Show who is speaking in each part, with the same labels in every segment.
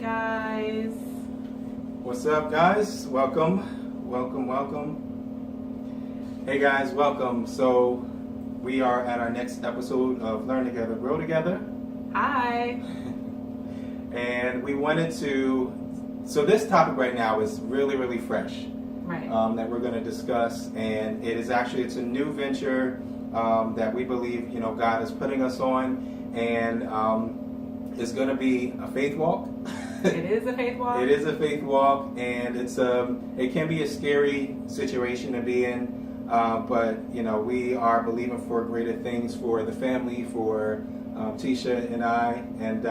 Speaker 1: guys.
Speaker 2: What's up, guys? Welcome. Hey, guys, welcome. So, we are at our next episode of Learn Together, Grow Together.
Speaker 1: Hi.
Speaker 2: And we wanted to, so this topic right now is really fresh.
Speaker 1: Right.
Speaker 2: That we're going to discuss. And it's a new venture that we believe, God is putting us on. And it's going to be a faith walk.
Speaker 1: It is a faith walk.
Speaker 2: It is a faith walk, and it can be a scary situation to be in, but we are believing for greater things for the family, for Tisha and I, and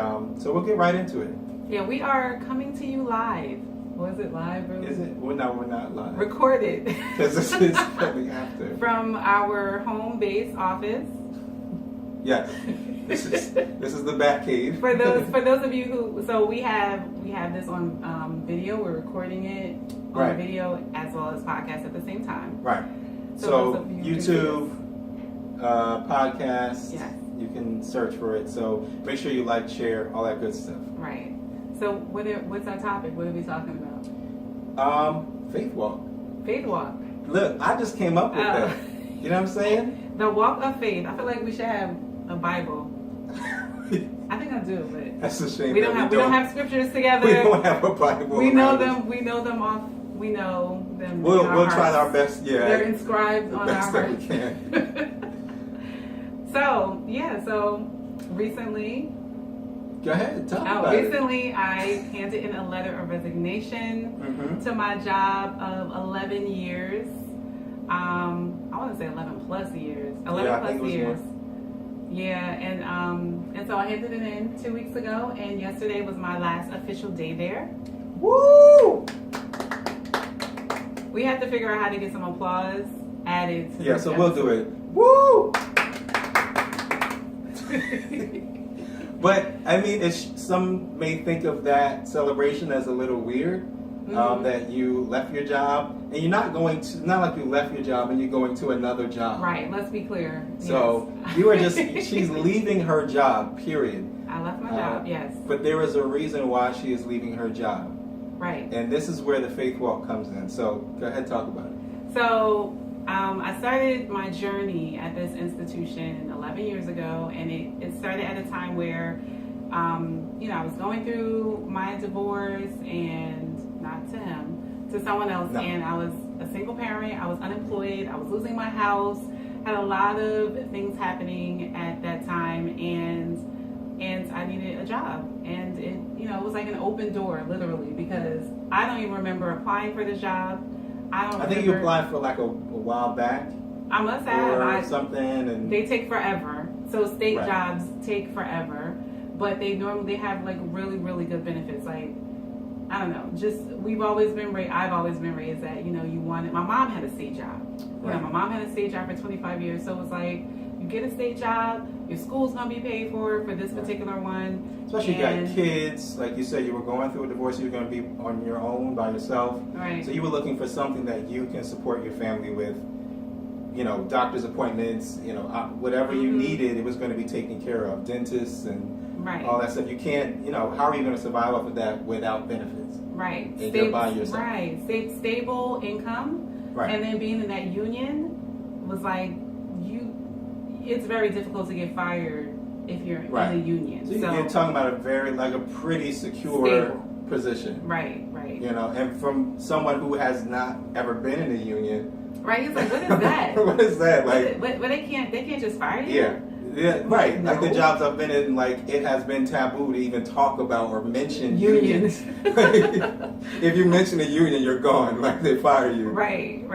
Speaker 2: so we'll get right into it.
Speaker 1: Yeah, we are coming to you live. Was it live? Really?
Speaker 2: Is it? Well, no, we're not live.
Speaker 1: Recorded.
Speaker 2: Because this is coming after.
Speaker 1: From our home base office.
Speaker 2: Yes. This is the Bat Cave.
Speaker 1: For those of you who, we have this on video. We're recording it on video as well as podcast at the same time.
Speaker 2: Right. So YouTube, podcast.
Speaker 1: Yes.
Speaker 2: You can search for it. So make sure you like, share, all that good stuff.
Speaker 1: Right. So what's our topic? What are we talking about?
Speaker 2: Faith walk.
Speaker 1: Faith walk.
Speaker 2: Look, I just came up with that. You know what I'm saying?
Speaker 1: The walk of faith. I feel like we should have a Bible. I think I do, but
Speaker 2: that's a shame.
Speaker 1: We don't have scriptures together.
Speaker 2: We don't have a Bible.
Speaker 1: We know them. We know them off. We know them.
Speaker 2: We'll try our best. Yeah,
Speaker 1: they're inscribed on our hearts.
Speaker 2: That we can.
Speaker 1: So recently.
Speaker 2: Go ahead. Talk about
Speaker 1: recently, I handed in a letter of resignation to my job of 11 years. I want to say 11 plus years. 11 plus years. More. Yeah, and so I handed it in 2 weeks ago, and yesterday was my last official day there.
Speaker 2: Woo!
Speaker 1: We have to figure out how to get some applause added to
Speaker 2: this episode. We'll do it. Woo! But I mean, some may think of that celebration as a little weird. That you left your job, and you're not like you left your job and you're going to another job.
Speaker 1: Right, let's be clear.
Speaker 2: So
Speaker 1: yes.
Speaker 2: She's leaving her job, period.
Speaker 1: I left my job, yes.
Speaker 2: But there is a reason why she is leaving her job.
Speaker 1: Right.
Speaker 2: And this is where the faith walk comes in. So go ahead, talk about it.
Speaker 1: So I started my journey at this institution 11 years ago, and it started at a time where, I was going through my divorce, and not to him, to someone else. No. And I was a single parent. I was unemployed. I was losing my house. Had a lot of things happening at that time, and I needed a job. And it was like an open door, literally, because I don't even remember applying for this job.
Speaker 2: I think you applied for like a while back.
Speaker 1: I must have.
Speaker 2: Or something, and
Speaker 1: they take forever. So state jobs take forever, but they have like really, really good benefits. Like, I don't know, I've always been raised that, my mom had a state job.
Speaker 2: Right.
Speaker 1: My mom had a state job for 25 years. So it was like, you get a state job, your school's going to be paid for this particular one.
Speaker 2: Especially you got kids, like you said, you were going through a divorce, you were going to be on your own by yourself.
Speaker 1: Right.
Speaker 2: So you were looking for something that you can support your family with, doctor's appointments, whatever you needed, it was going to be taken care of. Dentists and all that stuff. You can't, how are you going to survive off of that without benefits?
Speaker 1: Right.
Speaker 2: And you're by yourself.
Speaker 1: Right. Stable income.
Speaker 2: Right.
Speaker 1: And then being in that union was like, it's very difficult to get fired if you're in the union.
Speaker 2: So you're talking about a pretty secure position.
Speaker 1: Right.
Speaker 2: And from someone who has not ever been in a union.
Speaker 1: Right. It's like, what is that?
Speaker 2: What is that? Like,
Speaker 1: but they can't just fire you?
Speaker 2: Yeah. Yeah, right.
Speaker 1: No.
Speaker 2: Like the jobs I've been in, like it has been taboo to even talk about or mention unions. If you mention a union, you're gone. Like they fire you.
Speaker 1: Right.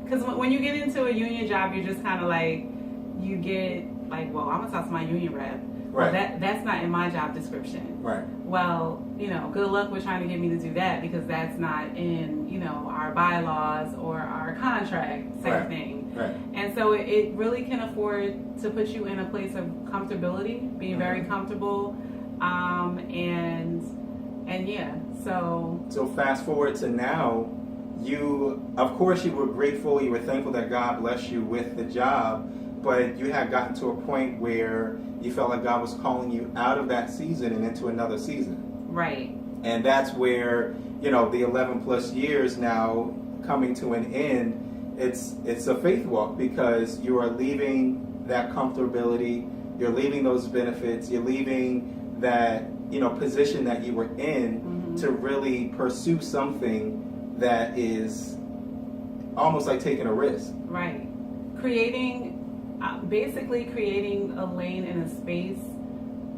Speaker 1: Because when you get into a union job, you're just kind of like, you get like, well, I'm gonna talk to my union rep.
Speaker 2: Right.
Speaker 1: Well, that's not in my job description.
Speaker 2: Right.
Speaker 1: Well, good luck with trying to get me to do that, because that's not in, our bylaws or our contract type thing.
Speaker 2: Right.
Speaker 1: And so it really can afford to put you in a place of comfortability, being very comfortable, and yeah. So
Speaker 2: fast forward to now, of course you were grateful, you were thankful that God blessed you with the job, but you had gotten to a point where you felt like God was calling you out of that season and into another season.
Speaker 1: Right.
Speaker 2: And that's where, you know, the 11 plus years now coming to an end, it's a faith walk, because you are leaving that comfortability, you're leaving those benefits, you're leaving that, you know, position that you were in to really pursue something that is almost like taking a risk.
Speaker 1: Right. Basically creating a lane and a space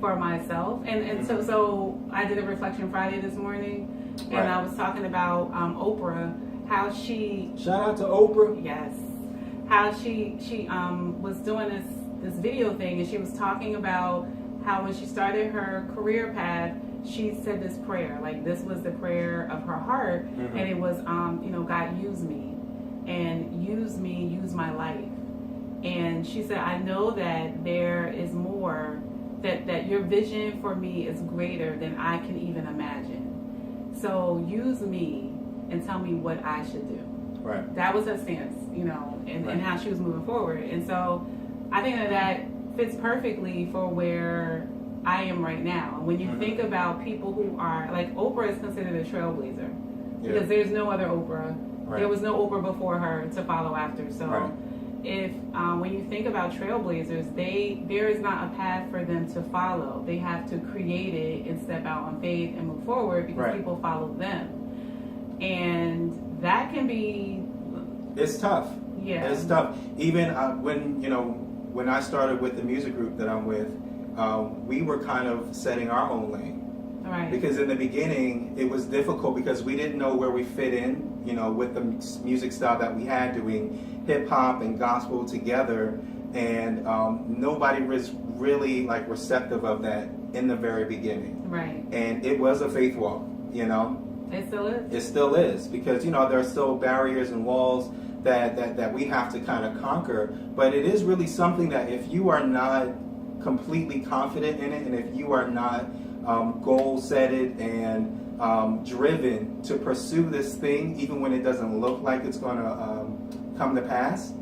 Speaker 1: for myself. And so I did a Reflection Friday this morning, and
Speaker 2: Right.
Speaker 1: I was talking about Oprah, how she,
Speaker 2: Shout out to Oprah.
Speaker 1: yes, how she was doing this video thing, and she was talking about how when she started her career path, she said this prayer, like this was the prayer of her heart, and it was, you know, God, use me, use my life. And she said, I know that there is more, that your vision for me is greater than I can even imagine. So use me and tell me what I should do.
Speaker 2: Right.
Speaker 1: That was her stance, you know, and how she was moving forward. And so I think that fits perfectly for where I am right now. When you think about people who are, like, Oprah is considered a trailblazer, because there's no other Oprah.
Speaker 2: Right.
Speaker 1: There was no Oprah before her to follow after. So if when you think about trailblazers, there is not a path for them to follow. They have to create it and step out on faith and move forward, because people follow them. And that can be,
Speaker 2: it's tough.
Speaker 1: Yeah,
Speaker 2: It's tough. Even when I started with the music group that I'm with, we were kind of setting our own lane.
Speaker 1: right.
Speaker 2: Because in the beginning, it was difficult because we didn't know where we fit in, you know, with the music style that we had, doing hip hop and gospel together, and nobody was really like receptive of that in the very beginning.
Speaker 1: Right.
Speaker 2: And it was a faith walk, you know.
Speaker 1: It still is.
Speaker 2: It still is, because, you know, there are still barriers and walls that we have to kind of conquer. But it is really something that if you are not completely confident in it, and if you are not goal-setted and driven to pursue this thing, even when it doesn't look like it's going to come to pass,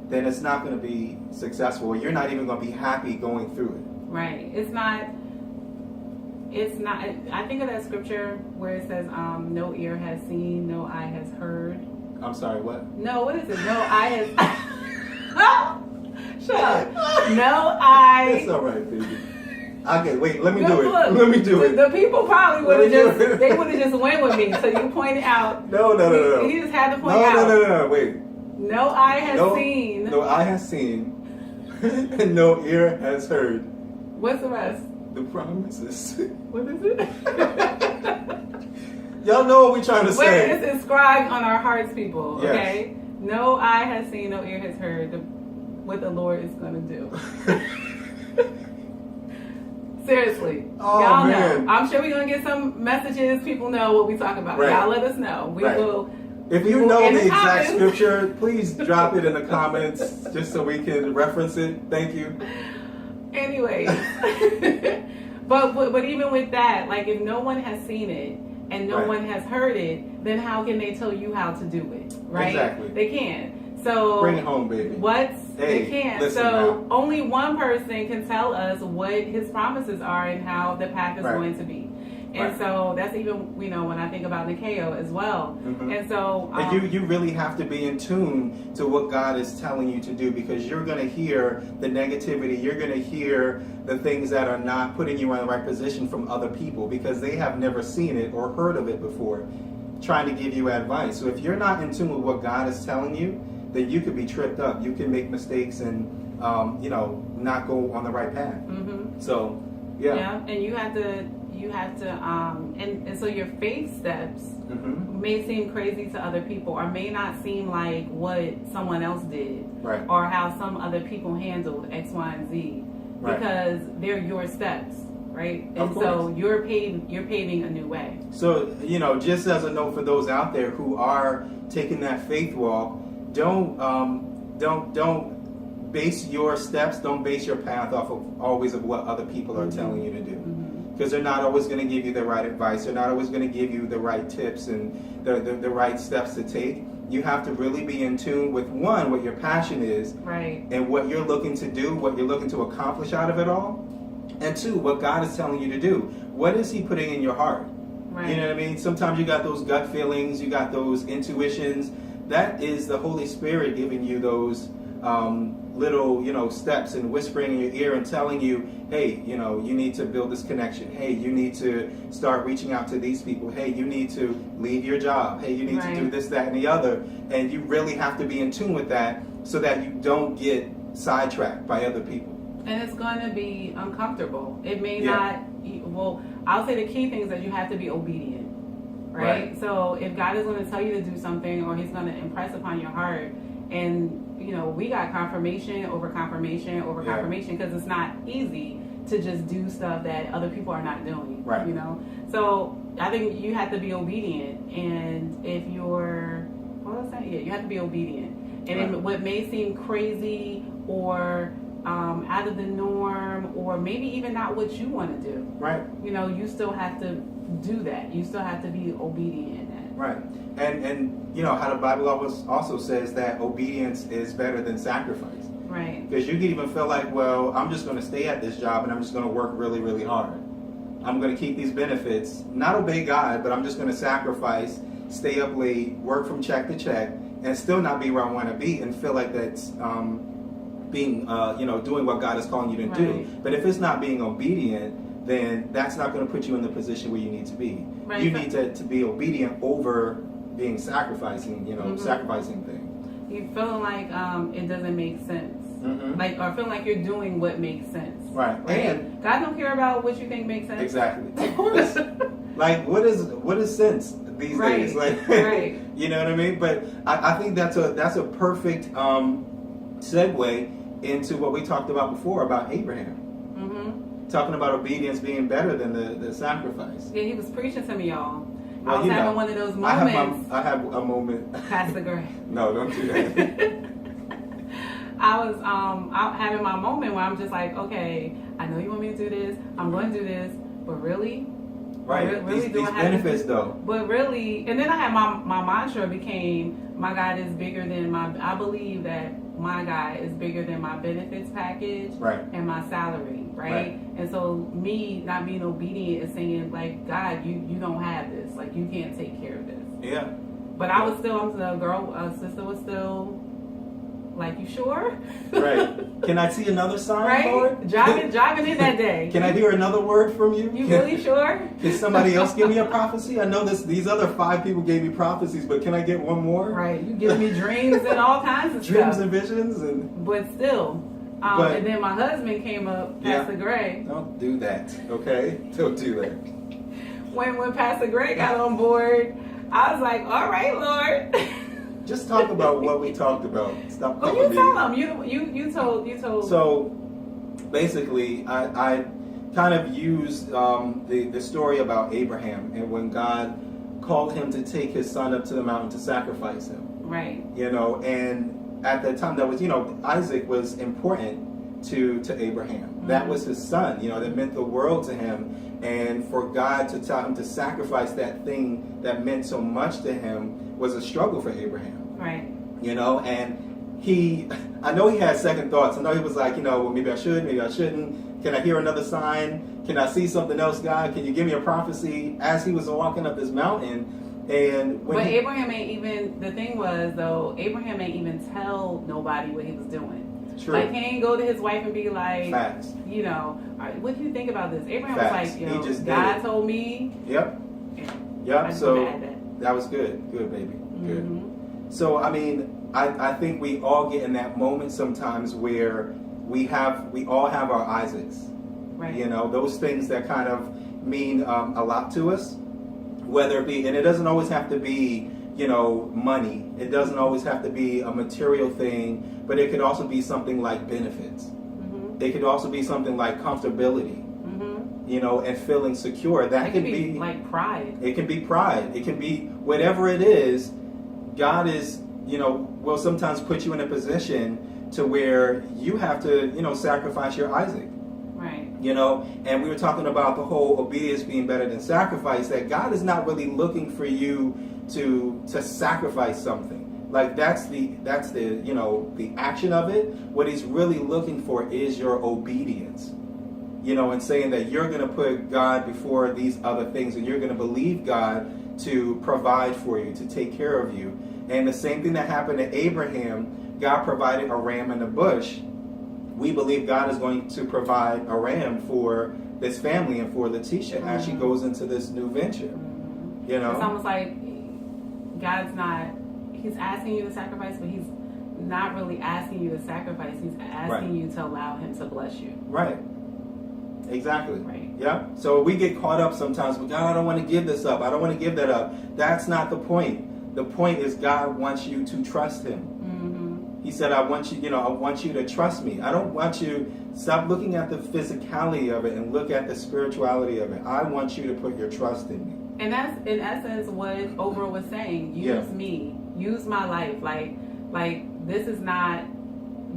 Speaker 2: then it's not going to be successful, or you're not even going to be happy going through it.
Speaker 1: Right. It's not, I think of that scripture where it says, no ear has seen, no eye has heard.
Speaker 2: I'm sorry, what?
Speaker 1: No, what is it? No eye has... Shut up. No eye...
Speaker 2: It's all right, baby. Okay, wait, let me do it.
Speaker 1: Look,
Speaker 2: Let me do it.
Speaker 1: The people probably would have they would have just went with me. So you pointed out...
Speaker 2: No.
Speaker 1: He just had to point out.
Speaker 2: No, wait.
Speaker 1: No eye has seen.
Speaker 2: No eye has seen, and no ear has heard
Speaker 1: What's the rest?
Speaker 2: the promises.
Speaker 1: What is it?
Speaker 2: Y'all know what we're trying to
Speaker 1: Where
Speaker 2: say.
Speaker 1: it's inscribed on our hearts, people.
Speaker 2: Yes.
Speaker 1: Okay? No eye has seen, no ear has heard what the Lord is going to do. Seriously.
Speaker 2: Oh,
Speaker 1: Y'all
Speaker 2: man.
Speaker 1: know. I'm sure we're going to get some messages. People know what we talk about.
Speaker 2: Right.
Speaker 1: Y'all let us know. We
Speaker 2: Right.
Speaker 1: will.
Speaker 2: If
Speaker 1: we
Speaker 2: you
Speaker 1: will
Speaker 2: know
Speaker 1: in
Speaker 2: the exact
Speaker 1: comments.
Speaker 2: scripture, please drop it in the comments just so we can reference it. Thank you.
Speaker 1: Anyways. but even with that, like, if no one has seen it and no
Speaker 2: Right.
Speaker 1: one has heard it, then how can they tell you how to do it? Right?
Speaker 2: Exactly.
Speaker 1: They can't. So
Speaker 2: Bring it home, baby.
Speaker 1: What?
Speaker 2: Hey,
Speaker 1: they can't.
Speaker 2: listen
Speaker 1: So
Speaker 2: now.
Speaker 1: only one person can tell us what his promises are and how the path is
Speaker 2: Right.
Speaker 1: going to be. And
Speaker 2: Right.
Speaker 1: so that's even, you know, when I think about Nikeo as well.
Speaker 2: Mhm.
Speaker 1: And so
Speaker 2: And you really have to be in tune to what God is telling you to do, because you're going to hear the negativity. You're going to hear the things that are not putting you in the right position from other people, because they have never seen it or heard of it before, trying to give you advice. So if you're not in tune with what God is telling you, then you could be tripped up. You can make mistakes and, not go on the right path.
Speaker 1: Mm-hmm.
Speaker 2: So, yeah.
Speaker 1: And you have to, and so your faith steps
Speaker 2: Mm-hmm.
Speaker 1: may seem crazy to other people, or may not seem like what someone else did,
Speaker 2: Right.
Speaker 1: or how some other people handled X, Y, and Z,
Speaker 2: Right.
Speaker 1: because they're your steps, right? And
Speaker 2: Of
Speaker 1: so
Speaker 2: course.
Speaker 1: you're paving a new way.
Speaker 2: So, just as a note for those out there who are taking that faith walk, don't base your steps, don't base your path off of always of what other people are telling you to do. Because they're not always going to give you the right advice. They're not always going to give you the right tips and the right steps to take. You have to really be in tune with, one, what your passion is,
Speaker 1: Right.
Speaker 2: and what you're looking to do, what you're looking to accomplish out of it all. And two, what God is telling you to do. What is He putting in your heart?
Speaker 1: Right.
Speaker 2: You know what I mean? Sometimes you got those gut feelings, you got those intuitions. That is the Holy Spirit giving you those little, steps and whispering in your ear and telling you, hey, you need to build this connection. Hey, you need to start reaching out to these people. Hey, you need to leave your job. Hey, you need to do this, that, and the other. And you really have to be in tune with that so that you don't get sidetracked by other people.
Speaker 1: And it's going to be uncomfortable. It may not, well, I'll say the key thing is that you have to be obedient, right? So if God is going to tell you to do something, or he's going to impress upon your heart, and we got confirmation over confirmation over confirmation, because it's not easy to just do stuff that other people are not doing,
Speaker 2: right?
Speaker 1: So I think you have to be obedient, and if you're, what was that? Yeah, you have to be obedient, and what may seem crazy or out of the norm, or maybe even not what you want to do,
Speaker 2: right?
Speaker 1: You still have to do that. You still have to be obedient in that,
Speaker 2: right? And how the Bible also says that obedience is better than sacrifice,
Speaker 1: right?
Speaker 2: Because you can even feel like, well, I'm just going to stay at this job and I'm just going to work really, really hard. I'm going to keep these benefits, not obey God, but I'm just going to sacrifice, stay up late, work from check to check, and still not be where I want to be, and feel like that's being, doing what God is calling you to do. But if it's not being obedient, then that's not going to put you in the position where you need to be. Right. You need to be obedient over being sacrificing things.
Speaker 1: You feeling like it doesn't make sense. Like, or feeling like you're doing what makes sense.
Speaker 2: Right. And
Speaker 1: God don't care about what you think makes sense.
Speaker 2: Exactly. Of course. Like, what is sense these days? Like, you know what I mean? But I think that's a perfect segue into what we talked about before about Abraham. Talking about obedience being better than the sacrifice.
Speaker 1: Yeah, he was preaching to me, y'all.
Speaker 2: Well,
Speaker 1: I was having one of those moments.
Speaker 2: I have a moment.
Speaker 1: Pastor Gray.
Speaker 2: No, don't do that.
Speaker 1: I was out having my moment where I'm just like, okay, I know you want me to do this. I'm going to do this, but really?
Speaker 2: Right. Really these benefits, though.
Speaker 1: But really, and then I had my mantra became, my God is bigger than I believe that my God is bigger than my benefits package and my salary, right? And so me not being obedient is saying, like, God, you don't have this. Like, you can't take care of this.
Speaker 2: Yeah.
Speaker 1: But sister was still like, you sure?
Speaker 2: Right. Can I see another sign, Lord?
Speaker 1: Driving in that day.
Speaker 2: Can I hear another word from you?
Speaker 1: You really sure?
Speaker 2: Can somebody else give me a prophecy? I know these other 5 people gave me prophecies, but can I get one more?
Speaker 1: Right. You give me dreams and all kinds of
Speaker 2: dreams
Speaker 1: stuff.
Speaker 2: And visions.
Speaker 1: But still. And then my husband came up, Pastor Gray.
Speaker 2: Don't do that, okay? Don't do that.
Speaker 1: When Pastor Gray got on board, I was like, all right, Lord.
Speaker 2: Just talk about what we talked about. Stop.
Speaker 1: Well, you tell them. You told.
Speaker 2: So basically, I kind of used the story about Abraham and when God called him to take his son up to the mountain to sacrifice him.
Speaker 1: Right.
Speaker 2: And at that time, that was Isaac was important to Abraham. That was his son. That meant the world to him. And for God to tell him to sacrifice that thing that meant so much to him was a struggle for Abraham.
Speaker 1: Right.
Speaker 2: And I know he had second thoughts. I know he was like, well, maybe I should, maybe I shouldn't. Can I hear another sign? Can I see something else, God? Can you give me a prophecy? As he was walking up this mountain,
Speaker 1: Abraham ain't even, the thing was though, Abraham ain't even tell nobody what he was doing.
Speaker 2: True.
Speaker 1: Like, he ain't go to his wife and be like,
Speaker 2: Facts.
Speaker 1: All right, what do you think about this? Abraham
Speaker 2: Facts.
Speaker 1: was like, God told me.
Speaker 2: Yep. So that was good. Good, baby. Good. So, I think we all get in that moment sometimes where we all have our Isaacs.
Speaker 1: Right.
Speaker 2: Those things that kind of mean a lot to us, whether it be, and it doesn't always have to be, money. It doesn't always have to be a material thing, but it could also be something like benefits. It could also be something like comfortability, and feeling secure. That can be
Speaker 1: like pride.
Speaker 2: It can be pride. It can be whatever it is. God is, will sometimes put you in a position to where you have to, sacrifice your Isaac.
Speaker 1: Right.
Speaker 2: And we were talking about the whole obedience being better than sacrifice, that God is not really looking for you to sacrifice something. Like that's the the action of it. What he's really looking for is your obedience. and saying that you're going to put God before these other things, and you're going to believe God to provide for you, to take care of you. And the same thing that happened to Abraham, God provided a ram in the bush. We believe God is going to provide a ram for this family and for Letitia as she goes into this new venture.
Speaker 1: It's almost like God's not, he's asking you to sacrifice, but he's not really asking you to sacrifice. He's asking you to allow him to bless you.
Speaker 2: Right. Exactly.
Speaker 1: Right.
Speaker 2: Yeah. So we get caught up sometimes with, God, I don't want to give this up. I don't want to give that up. That's not the point. The point is God wants you to trust him. He said, I want you to trust me. I don't want you, stop looking at the physicality of it and look at the spirituality of it. I want you to put your trust in me.
Speaker 1: And that's, in essence, what Oprah was saying. Use me. Use my life. Like, this is not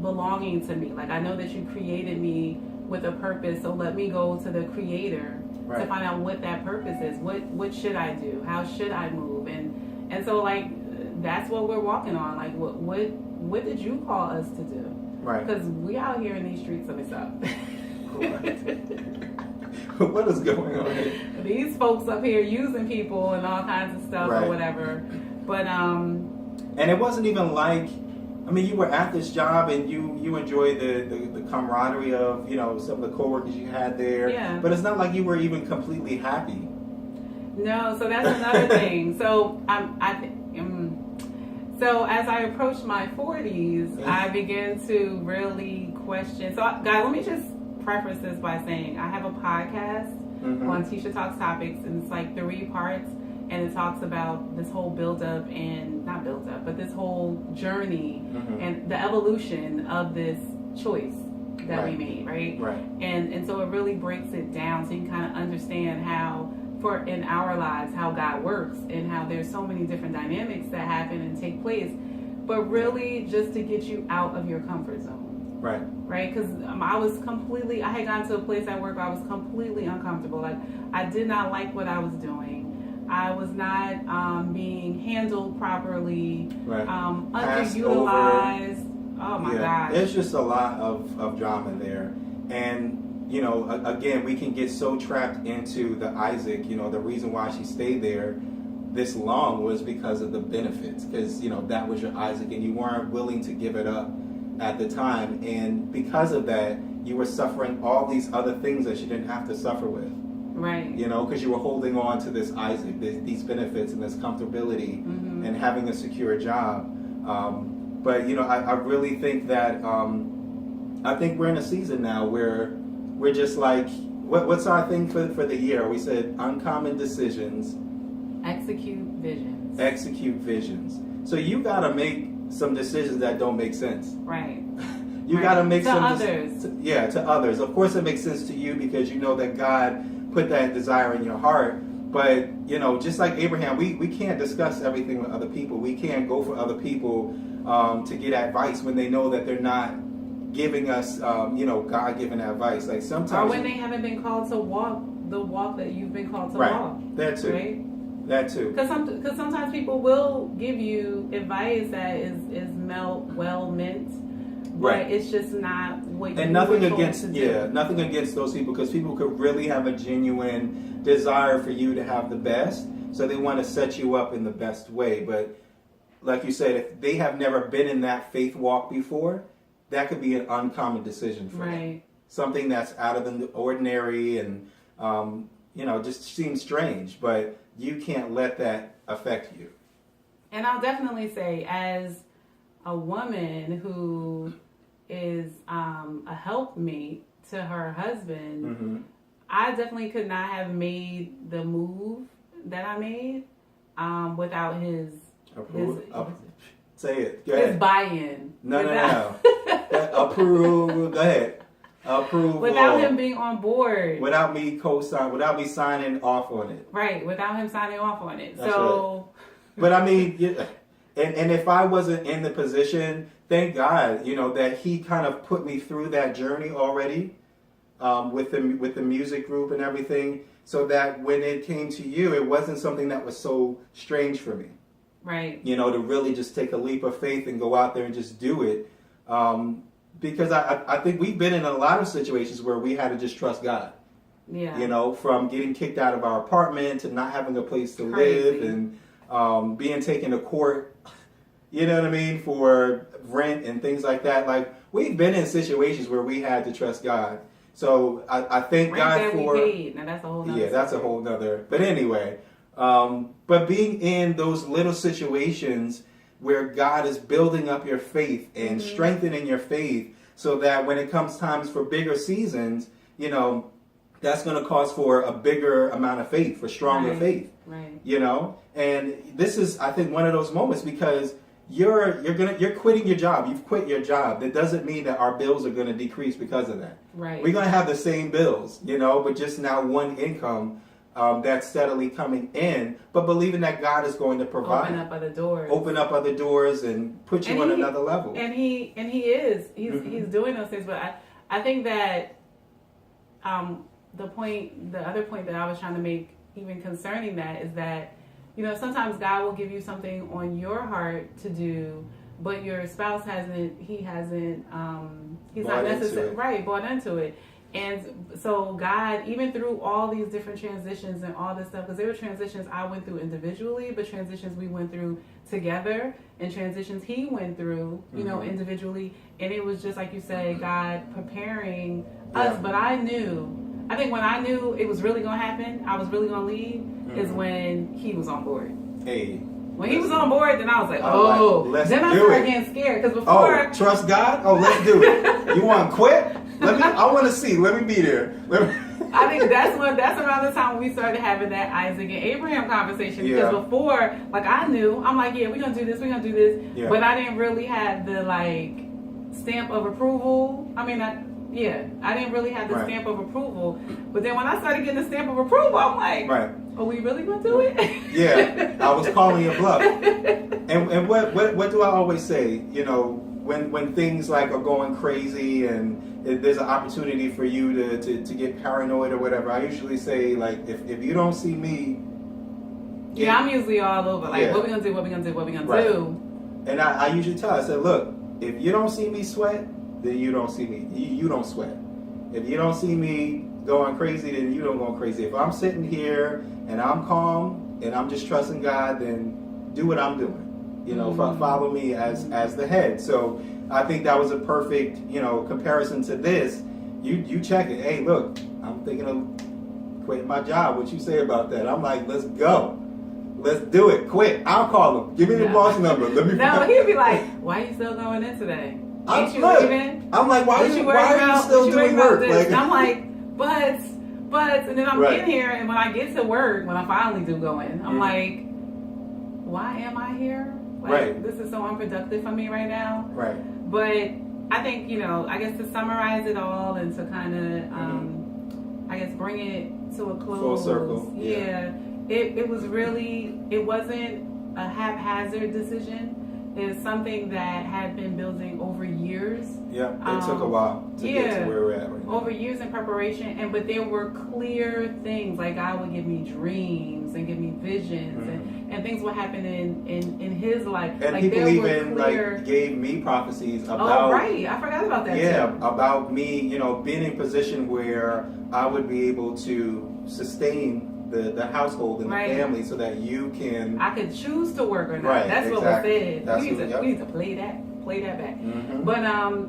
Speaker 1: belonging to me. Like, I know that you created me with a purpose, so let me go to the Creator to find out what that purpose is. What should I do? How should I move? And so, like, that's what we're walking on. Like, what did you call us to do?
Speaker 2: Right.
Speaker 1: Because we out here in these streets of itself.
Speaker 2: What is going on here?
Speaker 1: These folks up here using people and all kinds of stuff or whatever. But
Speaker 2: and it wasn't even like, I mean, you were at this job and you enjoyed the camaraderie of, some of the coworkers you had there.
Speaker 1: Yeah.
Speaker 2: But it's not like you were even completely happy.
Speaker 1: No, so that's another thing. So so as I approached my 40s, I began to really question. So, guys, let me just preface this by saying I have a podcast on Tisha Talks Topics, and it's like 3 parts, and it talks about this whole build-up and not build-up, but this whole journey and the evolution of this choice that we made, right?
Speaker 2: Right.
Speaker 1: And so it really breaks it down so you can kind of understand how, in our lives, how God works and how there's so many different dynamics that happen and take place, but really just to get you out of your comfort zone.
Speaker 2: Right.
Speaker 1: Right? Because I had gotten to a place at work where I was completely uncomfortable. Like, I did not like what I was doing. I was not being handled properly, underutilized. Oh my gosh.
Speaker 2: There's just a lot of drama there. And again, we can get so trapped into the Isaac, the reason why she stayed there this long was because of the benefits, because, that was your Isaac and you weren't willing to give it up at the time. And because of that, you were suffering all these other things that you didn't have to suffer with.
Speaker 1: Right.
Speaker 2: Because you were holding on to this Isaac, these benefits and this comfortability and having a secure job. But, I really think that, I think we're in a season now where we're just like, what's our thing for the year? We said uncommon decisions. Execute visions. So you got to make some decisions that don't make sense.
Speaker 1: Right.
Speaker 2: You got to make
Speaker 1: to others.
Speaker 2: To others. Of course it makes sense to you because you know that God put that desire in your heart. But, just like Abraham, we can't discuss everything with other people. We can't go for other people to get advice when they know that they're not giving us, God-given advice. Like sometimes,
Speaker 1: or when they haven't been called to walk the walk that you've been called to walk.
Speaker 2: That too.
Speaker 1: Right?
Speaker 2: That too.
Speaker 1: Because sometimes people will give you advice that is well meant, but it's just not what.
Speaker 2: And nothing against those people, because people could really have a genuine desire for you to have the best, so they want to set you up in the best way. But like you said, if they have never been in that faith walk before, that could be an uncommon decision for them. Something that's out of the ordinary and, just seems strange. But you can't let that affect you.
Speaker 1: And I'll definitely say, as a woman who is a helpmeet to her husband, I definitely could not have made the move that I made without his
Speaker 2: say it. Go ahead.
Speaker 1: His buy-in.
Speaker 2: No. Approve. Go ahead. Approve.
Speaker 1: Without him being on board.
Speaker 2: Without me co-signing. Without me signing off on it.
Speaker 1: Right. Without him signing off on it.
Speaker 2: That's right. But I mean, and if I wasn't in the position, thank God, that he kind of put me through that journey already, with the music group and everything, so that when it came to you, it wasn't something that was so strange for me.
Speaker 1: Right.
Speaker 2: To really just take a leap of faith and go out there and just do it. because I think we've been in a lot of situations where we had to just trust God.
Speaker 1: Yeah.
Speaker 2: You know, from getting kicked out of our apartment to not having a place to
Speaker 1: Crazy.
Speaker 2: live and being taken to court, you know what I mean, for rent and things like that. Like, we've been in situations where we had to trust God. So I thank
Speaker 1: Rent
Speaker 2: God
Speaker 1: that
Speaker 2: for...
Speaker 1: we paid. Now that's a whole nother
Speaker 2: Yeah, that's a
Speaker 1: story.
Speaker 2: whole nother... But anyway, but being in those little situations where God is building up your faith and strengthening your faith so that when it comes times for bigger seasons, you know, that's going to cause for a bigger amount of faith, for stronger
Speaker 1: Right.
Speaker 2: faith,
Speaker 1: Right.
Speaker 2: you know? And this is, I think, one of those moments because you're quitting your job. You've quit your job. That doesn't mean that our bills are going to decrease because of that.
Speaker 1: Right.
Speaker 2: We're going to have the same bills, you know, but just now one income that's steadily coming in, but believing that God is going to provide.
Speaker 1: Open up other doors.
Speaker 2: Open up other doors and put you
Speaker 1: And
Speaker 2: on
Speaker 1: he-
Speaker 2: another level.
Speaker 1: And he is. He's doing those things. But I think that the other point that I was trying to make, even concerning that, is that, you know, sometimes God will give you something on your heart to do, but your spouse hasn't he's
Speaker 2: Bought
Speaker 1: not
Speaker 2: into
Speaker 1: necessarily
Speaker 2: it.
Speaker 1: right, bought into it. And so God, even through all these different transitions and all this stuff, because there were transitions I went through individually, but transitions we went through together, and transitions he went through, you know, individually. And it was just like you say, God preparing us.
Speaker 2: Yeah.
Speaker 1: But I think when I knew it was really going to happen, I was really going to leave, is when he was on board.
Speaker 2: Hey.
Speaker 1: When he was on board, then I was like,
Speaker 2: All right,
Speaker 1: oh,
Speaker 2: let's
Speaker 1: then I
Speaker 2: do
Speaker 1: started
Speaker 2: it.
Speaker 1: getting scared. Because before,
Speaker 2: Oh, trust God? Oh, let's do it. You want to quit? I want to see. Let me be there.
Speaker 1: I think that's around the time when we started having that Isaac and Abraham conversation.
Speaker 2: Yeah.
Speaker 1: Because before, like, I'm like, yeah, we're gonna do this,
Speaker 2: Yeah.
Speaker 1: but I didn't really have the like stamp of approval. I didn't really have the
Speaker 2: Right.
Speaker 1: stamp of approval. But then when I started getting the stamp of approval, I'm like,
Speaker 2: Right.
Speaker 1: are we really gonna do it?
Speaker 2: Yeah, I was calling your bluff. And what do I always say? You know, when things like are going crazy and there's an opportunity for you to get paranoid or whatever, I usually say, like, if you don't see me...
Speaker 1: Yeah, I'm usually all over. Like,
Speaker 2: Yeah.
Speaker 1: what we gonna do? What we gonna do? What we gonna
Speaker 2: Right.
Speaker 1: do?
Speaker 2: And I usually tell, I said, look, if you don't see me sweat, then you don't see me. You don't sweat. If you don't see me going crazy, then you don't go crazy. If I'm sitting here and I'm calm and I'm just trusting God, then do what I'm doing. You know, follow me as the head. So I think that was a perfect, you know, comparison to this. You check it. Hey, look, I'm thinking of quitting my job. What you say about that? I'm like, let's go. Let's do it. Quit. I'll call him. Give me the
Speaker 1: Yeah.
Speaker 2: boss number. Let me.
Speaker 1: No, he'd be like, why are you still going in today? Ain't you
Speaker 2: look,
Speaker 1: leaving?
Speaker 2: I'm like, why are you still doing work?
Speaker 1: Like, and I'm like, but, and then I'm
Speaker 2: Right.
Speaker 1: in here, and when I get to work, when I finally do go in, I'm
Speaker 2: Mhm.
Speaker 1: like, why am I here? Like,
Speaker 2: Right.
Speaker 1: this is so unproductive for me right now.
Speaker 2: Right.
Speaker 1: But I think, you know, I guess to summarize it all and to kind of, I guess, bring it to a close.
Speaker 2: Full circle, yeah.
Speaker 1: Yeah. It was really, it wasn't a haphazard decision. It's something that had been building over years.
Speaker 2: Yep. It took a while to get
Speaker 1: yeah.
Speaker 2: to where we're at right now.
Speaker 1: Over years in preparation, but there were clear things, like God would give me dreams and give me visions, and things would happen in His life.
Speaker 2: And
Speaker 1: like,
Speaker 2: people
Speaker 1: there were
Speaker 2: even
Speaker 1: clear...
Speaker 2: like gave me prophecies about.
Speaker 1: Oh, right, I forgot about that.
Speaker 2: Yeah,
Speaker 1: too.
Speaker 2: about me, you know, being in a position where I would be able to sustain the household and
Speaker 1: Right.
Speaker 2: the family, so that you can.
Speaker 1: I could choose to work or not.
Speaker 2: Right,
Speaker 1: That's
Speaker 2: exactly.
Speaker 1: what was said.
Speaker 2: That's
Speaker 1: we need
Speaker 2: what-
Speaker 1: to
Speaker 2: yep.
Speaker 1: we need to play that back.
Speaker 2: Mhm.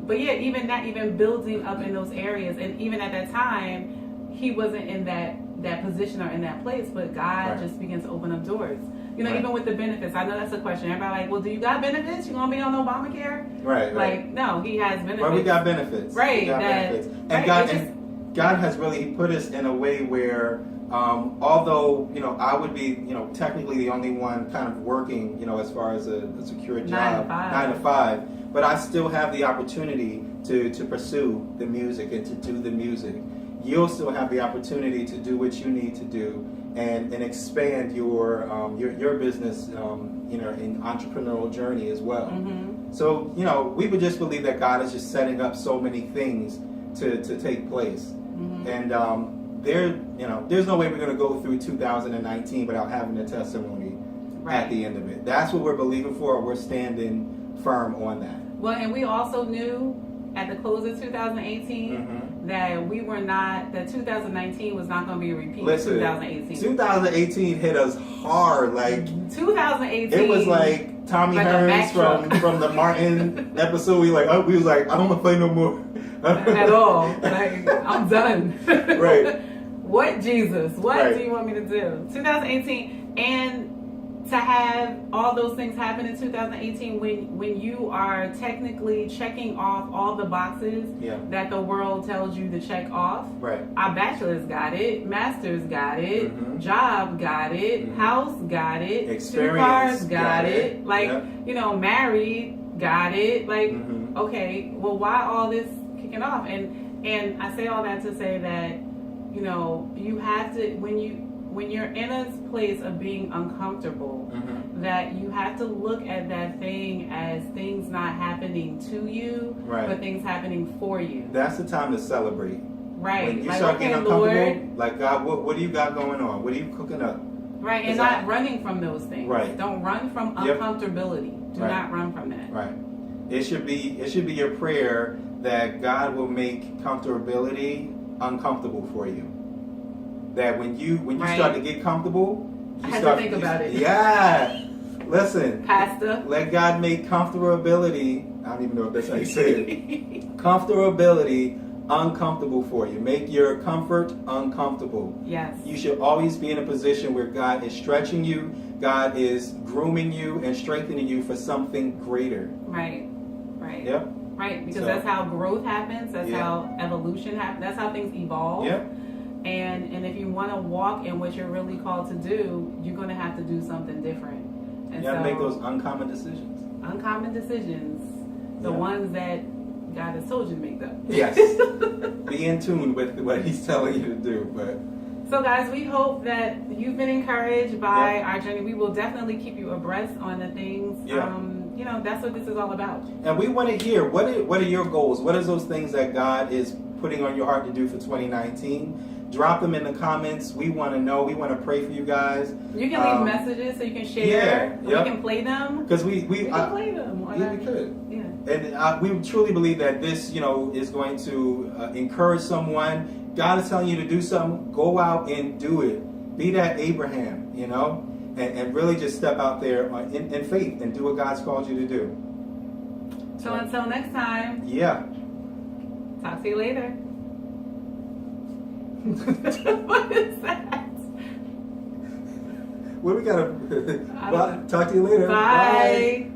Speaker 1: But yeah, even building up in those areas, and even at that time, he wasn't in that position or in that place, but God
Speaker 2: Right.
Speaker 1: just began to open up doors. You know,
Speaker 2: Right.
Speaker 1: even with the benefits. I know that's a question. Everybody like, well, do you got benefits? You gonna be on Obamacare?
Speaker 2: Right. Right.
Speaker 1: Like, no, he has benefits.
Speaker 2: Well, we got benefits.
Speaker 1: Right,
Speaker 2: We got
Speaker 1: that-
Speaker 2: benefits. And
Speaker 1: right,
Speaker 2: God,
Speaker 1: it just-
Speaker 2: and God has really put us in a way where, although, you know, I would be, you know, technically the only one kind of working, you know, as far as a secure job, 9 to 5, but I still have the opportunity to pursue the music and to do the music. You'll still have the opportunity to do what you need to do and expand your business, you know, in entrepreneurial journey as well.
Speaker 1: Mm-hmm.
Speaker 2: So, you know, we would just believe that God is just setting up so many things to take place.
Speaker 1: Mm-hmm.
Speaker 2: And there's no way we're going to go through 2019 without having a testimony at the end of it. That's what we're believing for. We're standing firm on that.
Speaker 1: Well, and we also knew at the close of 2018 that we were not, that 2019 was not going to be a repeat of 2018.
Speaker 2: 2018 hit us hard. Like
Speaker 1: 2018,
Speaker 2: it was like Tommy
Speaker 1: like a
Speaker 2: Hearns
Speaker 1: Mack truck.
Speaker 2: from the Martin episode. We was like, I don't want to play no more
Speaker 1: at all. Like, I'm done.
Speaker 2: Right.
Speaker 1: What, Jesus? What
Speaker 2: Right.
Speaker 1: do you want me to do? 2018, and to have all those things happen in 2018 when you are technically checking off all the boxes
Speaker 2: Yeah.
Speaker 1: that the world tells you to check off.
Speaker 2: Right.
Speaker 1: Our bachelor's got it, master's got it,
Speaker 2: Mhm.
Speaker 1: job got it,
Speaker 2: Mhm.
Speaker 1: house got it,
Speaker 2: Experience
Speaker 1: 2 cars
Speaker 2: got
Speaker 1: got
Speaker 2: it.
Speaker 1: it, like,
Speaker 2: Yep.
Speaker 1: you know, married got it. Like,
Speaker 2: Mhm.
Speaker 1: okay, well, why all this kicking off? And I say all that to say that, you know, you have to, when you're in a place of being uncomfortable,
Speaker 2: Mhm.
Speaker 1: that you have to look at that thing as things not happening to you,
Speaker 2: Right.
Speaker 1: but things happening for you.
Speaker 2: That's the time to celebrate.
Speaker 1: Right.
Speaker 2: When you
Speaker 1: Like,
Speaker 2: start
Speaker 1: okay,
Speaker 2: getting uncomfortable,
Speaker 1: Lord.
Speaker 2: like God, what do you got going on? What are you cooking up?
Speaker 1: Right. And
Speaker 2: Is
Speaker 1: not
Speaker 2: that-
Speaker 1: running from those things.
Speaker 2: Right.
Speaker 1: Don't run from
Speaker 2: Yep.
Speaker 1: uncomfortability. Do
Speaker 2: Right.
Speaker 1: not run from that.
Speaker 2: Right. It should be your prayer that God will make comfortability uncomfortable for you. That when you
Speaker 1: Right.
Speaker 2: start to get comfortable,
Speaker 1: I
Speaker 2: you
Speaker 1: had
Speaker 2: start
Speaker 1: to think about it.
Speaker 2: Yeah. Listen.
Speaker 1: Pastor.
Speaker 2: Let God make comfortability. I don't even know if that's how you say it. Comfortability uncomfortable for you. Make your comfort uncomfortable.
Speaker 1: Yes.
Speaker 2: You should always be in a position where God is stretching you, God is grooming you and strengthening you for something greater.
Speaker 1: Right. Right.
Speaker 2: Yep.
Speaker 1: Right. Because
Speaker 2: So-
Speaker 1: that's how growth happens. That's
Speaker 2: Yeah.
Speaker 1: how evolution happens. That's how things evolve.
Speaker 2: Yep.
Speaker 1: And if you want to walk in what you're really called to do, you're going to have to do something different. And
Speaker 2: You have to
Speaker 1: so,
Speaker 2: make those uncommon decisions.
Speaker 1: uncommon decisions, the
Speaker 2: Yeah.
Speaker 1: ones that God has told you to make them.
Speaker 2: Yes. Be in tune with what He's telling you to do. But
Speaker 1: So guys, we hope that you've been encouraged by
Speaker 2: Yeah.
Speaker 1: our journey. We will definitely keep you abreast on the things.
Speaker 2: Yeah.
Speaker 1: You know, that's what this is all about.
Speaker 2: and we want to hear what are your goals? What are those things that God is putting on your heart to do for 2019? Drop them in the comments. We want to know. We want to pray for you guys.
Speaker 1: You can leave messages so you can share.
Speaker 2: yeah, yep.
Speaker 1: We can play them.
Speaker 2: Because we
Speaker 1: can play them.
Speaker 2: yeah, we could.
Speaker 1: Yeah.
Speaker 2: And we truly believe that this, is going to encourage someone. God is telling you to do something. Go out and do it. Be that Abraham, and really just step out there in faith and do what God's called you to do.
Speaker 1: So until next time,
Speaker 2: Yeah.
Speaker 1: talk to you later. What is that?
Speaker 2: Well, we gotta
Speaker 1: I don't know.
Speaker 2: talk to you later.
Speaker 1: Bye.